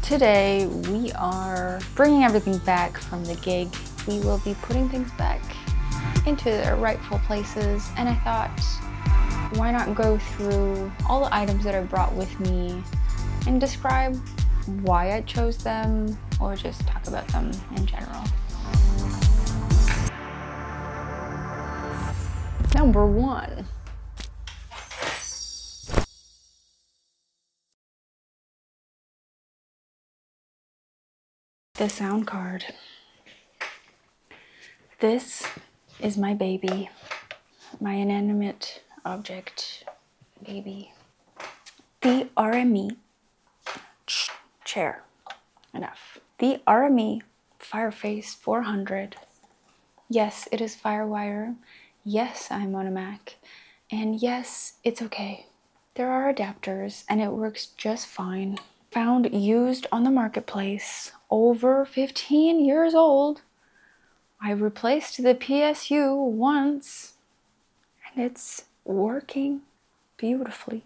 Today we are bringing everything back from the gig. We will be putting things back into their rightful places, and I thought, why not go through all the items that I brought with me and describe why I chose them, or just talk about them in general. Number 1. The sound card. This is my baby, my inanimate object baby. The RME chair. Enough. The RME Fireface 400. Yes, it is Firewire. Yes, I'm on a Mac. And yes, it's okay. There are adapters and it works just fine. Found used on the marketplace, over 15 years old. I replaced the PSU once and it's working beautifully.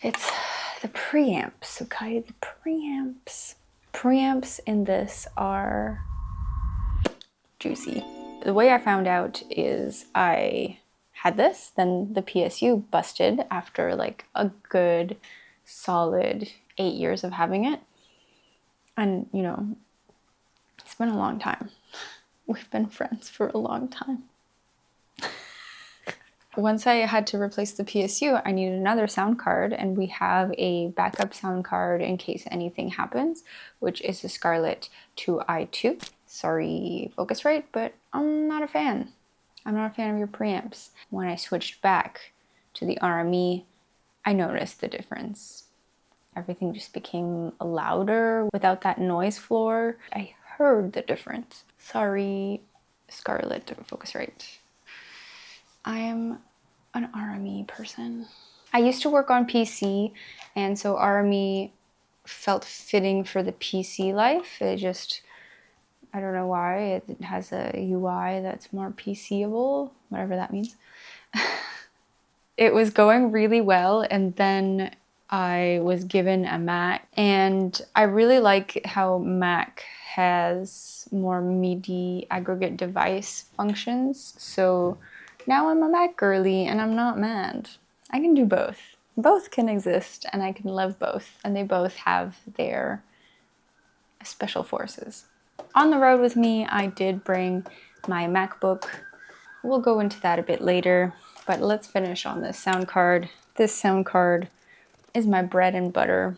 It's the preamps, okay? The preamps. Preamps in this are juicy. The way I found out is I had this, then the PSU busted after like a good solid 8 years of having it. And you know, it's been a long time. We've been friends for a long time. Once I had to replace the PSU, I needed another sound card, and we have a backup sound card in case anything happens, which is the Scarlett 2i2. Sorry, Focusrite, but I'm not a fan. I'm not a fan of your preamps. When I switched back to the RME, I noticed the difference. Everything just became louder without that noise floor. I heard the difference. Sorry, Scarlett Focusrite. I am an RME person. I used to work on PC, and so RME felt fitting for the PC life. It just, I don't know why, it has a UI that's more PCable, whatever that means. It was going really well, and then I was given a Mac, and I really like how Mac has more MIDI aggregate device functions. So now I'm a Mac girly and I'm not mad. I can do both. Both can exist and I can love both, and they both have their special forces. On the road with me, I did bring my MacBook. We'll go into that a bit later, but let's finish on this sound card. This sound card is my bread and butter.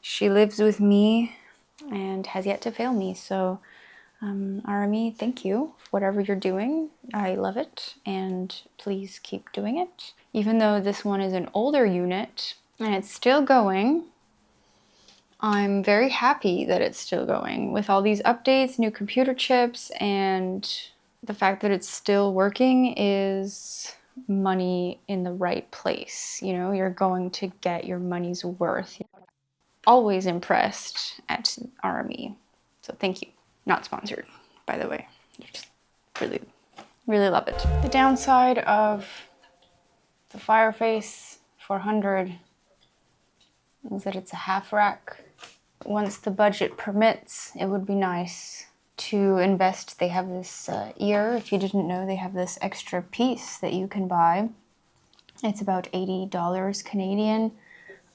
She lives with me and has yet to fail me, so RME, thank you for whatever you're doing. I love it, and please keep doing it. Even though this one is an older unit and it's still going, I'm very happy that it's still going with all these updates, new computer chips, and the fact that it's still working is money in the right place. You know, you're going to get your money's worth. Always impressed at RME, so thank you. Not sponsored, by the way. Just really, really love it. The downside of the Fireface 400 is that it's a half rack. Once the budget permits, it would be nice to invest. They have this ear. If you didn't know, they have this extra piece that you can buy. It's about $80 Canadian,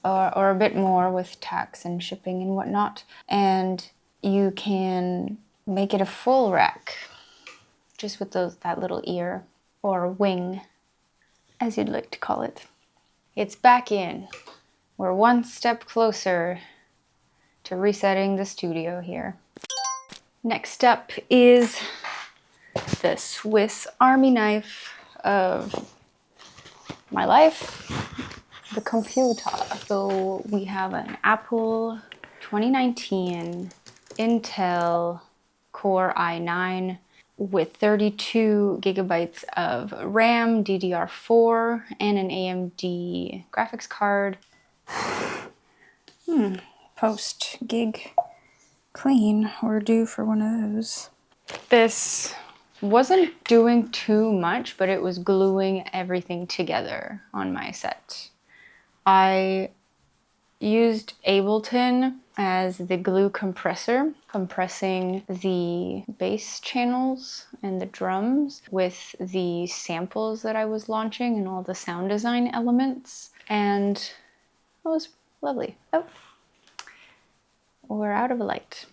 or a bit more with tax and shipping and whatnot. And you can make it a full rack, just with that little ear, or wing, as you'd like to call it. It's back in. We're one step closer to resetting the studio here. Next up is the Swiss Army knife of my life, the computer. So we have an Apple 2019 Intel Core i9 with 32 gigabytes of RAM, DDR4, and an AMD graphics card. Post-gig clean. We're due for one of those. This wasn't doing too much, but it was gluing everything together on my set. I used Ableton as the glue compressor, compressing the bass channels and the drums with the samples that I was launching and all the sound design elements. And it was lovely. Oh, we're out of light.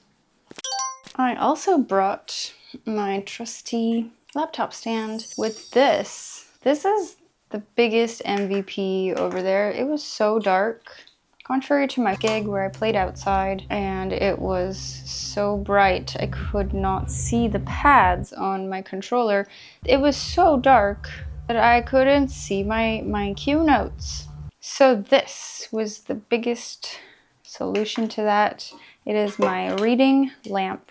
I also brought my trusty laptop stand with this. This is the biggest MVP over there. It was so dark. Contrary to my gig where I played outside and it was so bright I could not see the pads on my controller. It was so dark that I couldn't see my cue notes. So this was the biggest solution to that. It is my reading lamp.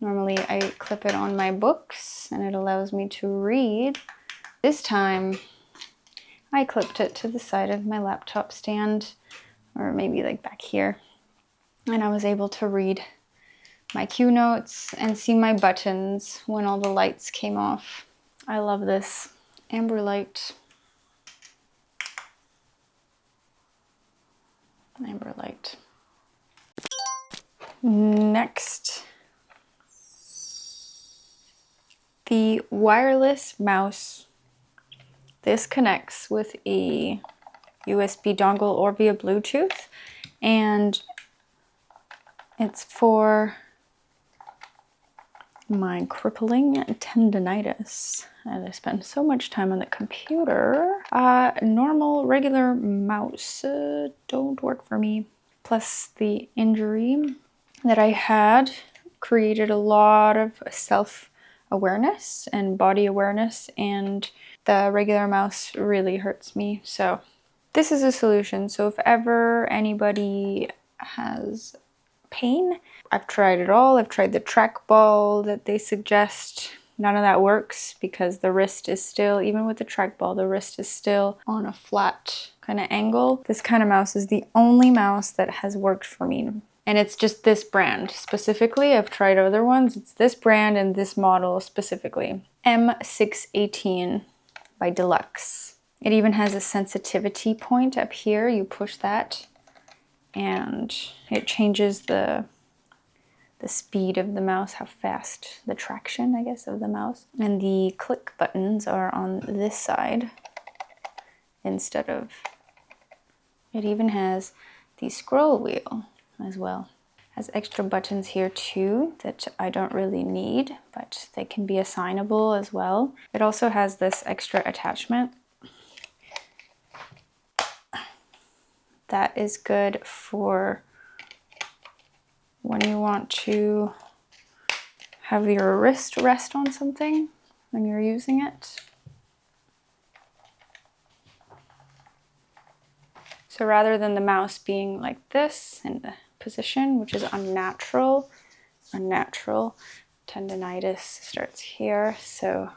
Normally I clip it on my books and it allows me to read. This time I clipped it to the side of my laptop stand, or maybe like back here, and I was able to read my cue notes and see my buttons when all the lights came off. I love this amber light. Amber light. Next, the wireless mouse. This connects with a USB dongle or via Bluetooth, and it's for my crippling tendonitis. And I spend so much time on the computer. Normal, regular mouse don't work for me. Plus the injury that I had created a lot of self-awareness and body awareness, and the regular mouse really hurts me. So this is a solution. So if ever anybody has pain, I've tried it all. I've tried the trackball that they suggest. None of that works because the wrist is still, even with the trackball, the wrist is still on a flat kind of angle. This kind of mouse is the only mouse that has worked for me. And it's just this brand specifically. I've tried other ones. It's this brand and this model specifically. M618 by Deluxe. It even has a sensitivity point up here. You push that and it changes the speed of the mouse, how fast, the traction, I guess, of the mouse. And the click buttons are on this side instead of, it even has the scroll wheel as well. Has extra buttons here too that I don't really need, but they can be assignable as well. It also has this extra attachment that is good for when you want to have your wrist rest on something when you're using it. So rather than the mouse being like this in the position, which is unnatural, tendonitis starts here, so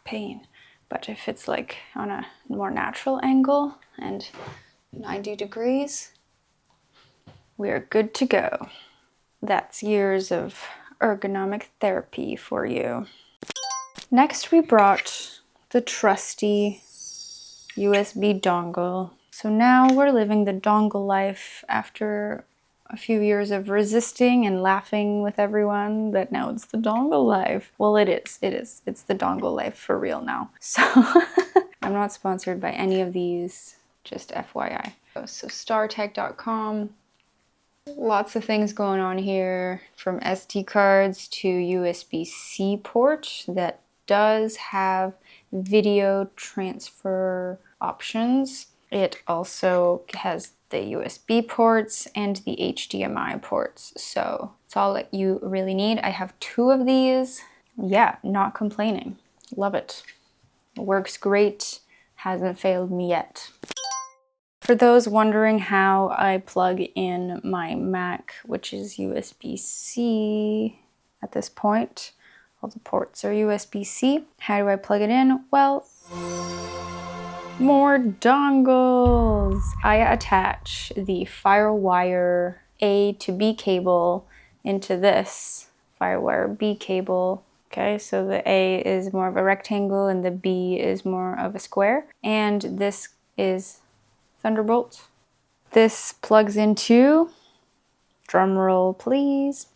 pain. But if it's like on a more natural angle and 90 degrees, we're good to go. That's years of ergonomic therapy for you. Next, we brought the trusty USB dongle. So now we're living the dongle life after a few years of resisting and laughing with everyone that now it's the dongle life. Well, it is. It's the dongle life for real now. So I'm not sponsored by any of these, just FYI. So startech.com. Lots of things going on here, from SD cards to USB-C port that does have video transfer options. It also has the USB ports and the HDMI ports, so it's all that you really need. I have 2 of these. Yeah, not complaining. Love it. Works great. Hasn't failed me yet. For those wondering how I plug in my Mac, which is USB-C at this point, all the ports are USB-C. How do I plug it in? Well, more dongles. I attach the FireWire A to B cable into this FireWire B cable. Okay, so the A is more of a rectangle and the B is more of a square. And this is Thunderbolt This plugs into, drum roll please,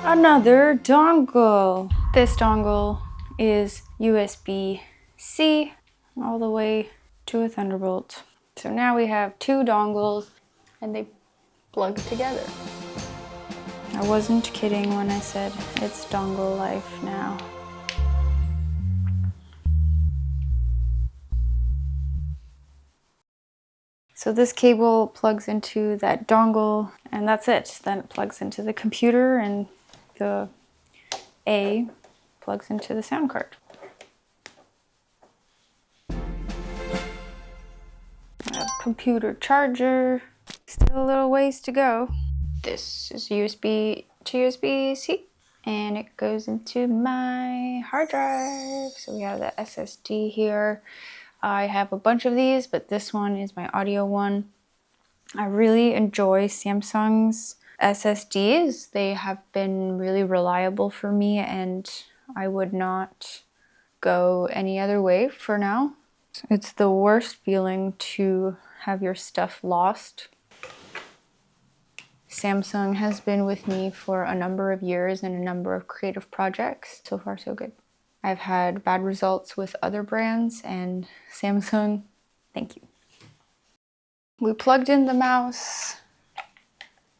another dongle. This dongle is USB-C all the way to a Thunderbolt. So now we have two dongles and they plug together. I wasn't kidding when I said it's dongle life now. So this cable plugs into that dongle and that's it. Then it plugs into the computer and the A plugs into the sound card. A computer charger. Still a little ways to go. This is USB to USB-C and it goes into my hard drive. So we have the SSD here. I have a bunch of these, but this one is my audio one. I really enjoy Samsung's SSDs. They have been really reliable for me and I would not go any other way for now. It's the worst feeling to have your stuff lost. Samsung has been with me for a number of years and a number of creative projects. So far, so good. I've had bad results with other brands and Samsung, thank you. We plugged in the mouse.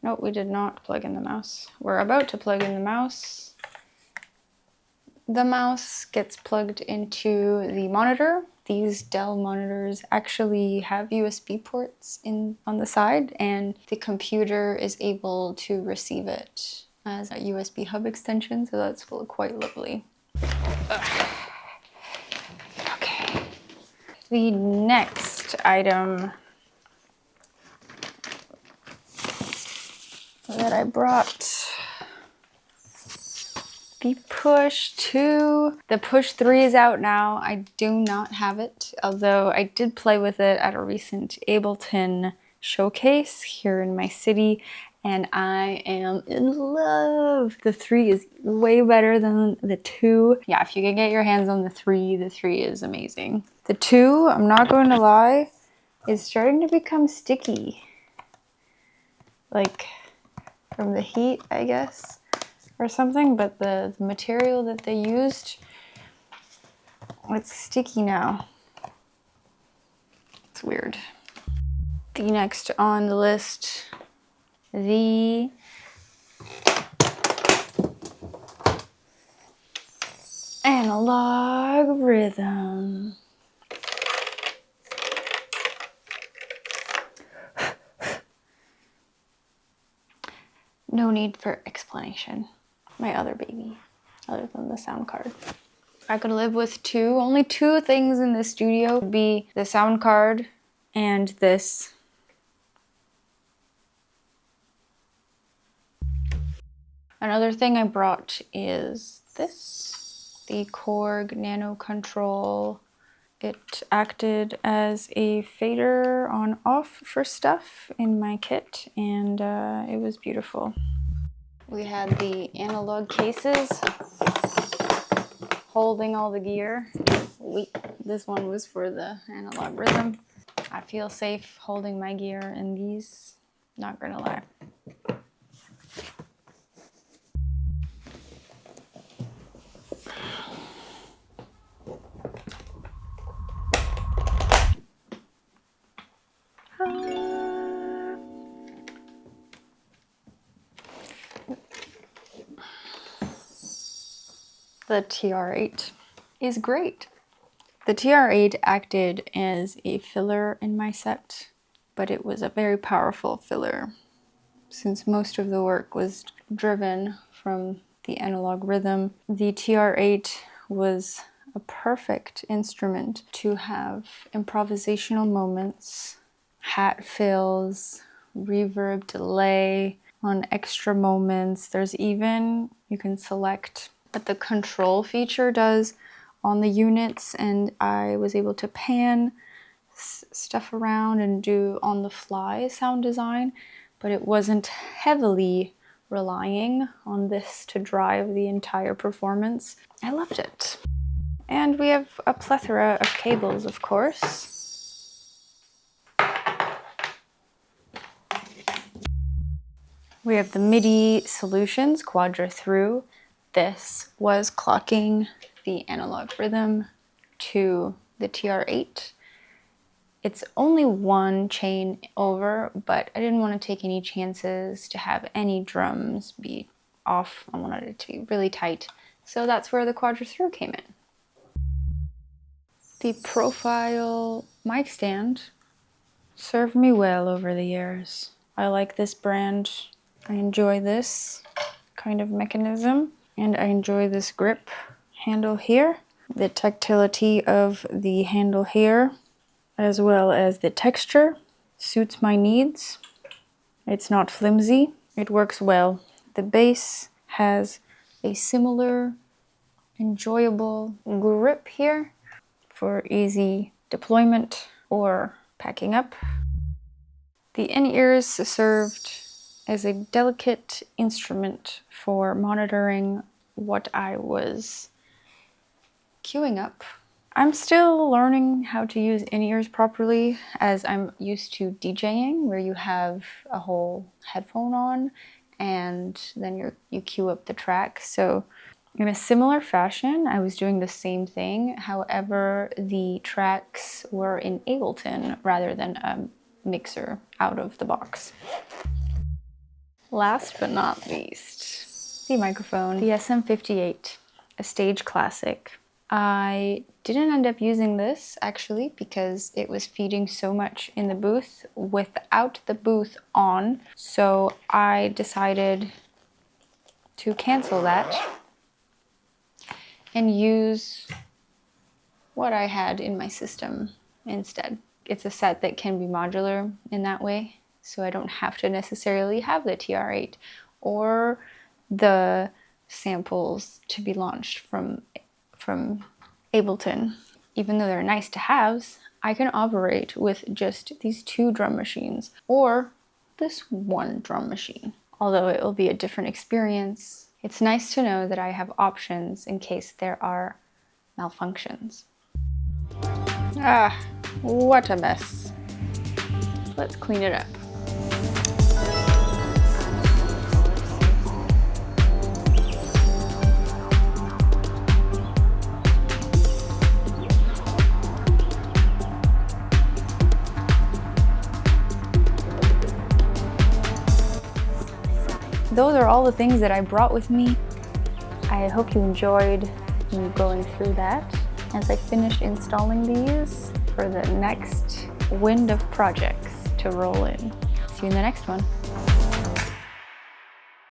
Nope, we did not plug in the mouse. We're about to plug in the mouse. The mouse gets plugged into the monitor. These Dell monitors actually have USB ports on the side and the computer is able to receive it as a USB hub extension, so that's quite lovely. Okay. The next item that I brought, the Push 2. The Push 3 is out now. I do not have it, although I did play with it at a recent Ableton showcase here in my city, and I am in love. The 3 is way better than the 2. Yeah, if you can get your hands on the 3 is amazing. The 2, I'm not going to lie, is starting to become sticky. Like, from the heat, I guess, or something, but the material that they used, it's sticky now. It's weird. The next on the list, the analog Rytm. No need for explanation. My other baby, other than the sound card. If I could live with only two things in the studio would be the sound card and this. Another thing I brought is this, the Korg Nano Control. It acted as a fader on off for stuff in my kit and it was beautiful. We had the analog cases holding all the gear. This one was for the analog Rytm. I feel safe holding my gear in these, not gonna lie. The TR8 is great. The TR8 acted as a filler in my set, but it was a very powerful filler since most of the work was driven from the analog Rytm. The TR8 was a perfect instrument to have improvisational moments, hat fills, reverb delay on extra moments. There's even, you can select what the control feature does on the units, and I was able to pan stuff around and do on the fly sound design, but it wasn't heavily relying on this to drive the entire performance. I loved it. And we have a plethora of cables, of course. We have the MIDI solutions, Quadra through. This was clocking the analog Rytm to the TR8. It's only one chain over, but I didn't want to take any chances to have any drums be off. I wanted it to be really tight. So that's where the Quadra through came in. The profile mic stand served me well over the years. I like this brand. I enjoy this kind of mechanism, and I enjoy this grip handle here. The tactility of the handle here, as well as the texture, suits my needs. It's not flimsy. It works well. The base has a similar enjoyable grip here for easy deployment or packing up. The in-ears served as a delicate instrument for monitoring what I was queuing up. I'm still learning how to use in-ears properly, as I'm used to DJing, where you have a whole headphone on and then you queue up the track. So in a similar fashion, I was doing the same thing. However, the tracks were in Ableton rather than a mixer out of the box. Last but not least, the microphone, the SM58, a stage classic. I didn't end up using this actually because it was feeding so much in the booth without the booth on. So I decided to cancel that and use what I had in my system instead. It's a set that can be modular in that way, so I don't have to necessarily have the TR8 or the samples to be launched from Ableton. Even though they're nice to haves, I can operate with just these two drum machines or this one drum machine. Although it will be a different experience, it's nice to know that I have options in case there are malfunctions. Ah, what a mess. Let's clean it up. Those are all the things that I brought with me. I hope you enjoyed me going through that as I finish installing these for the next wind of projects to roll in. See you in the next one.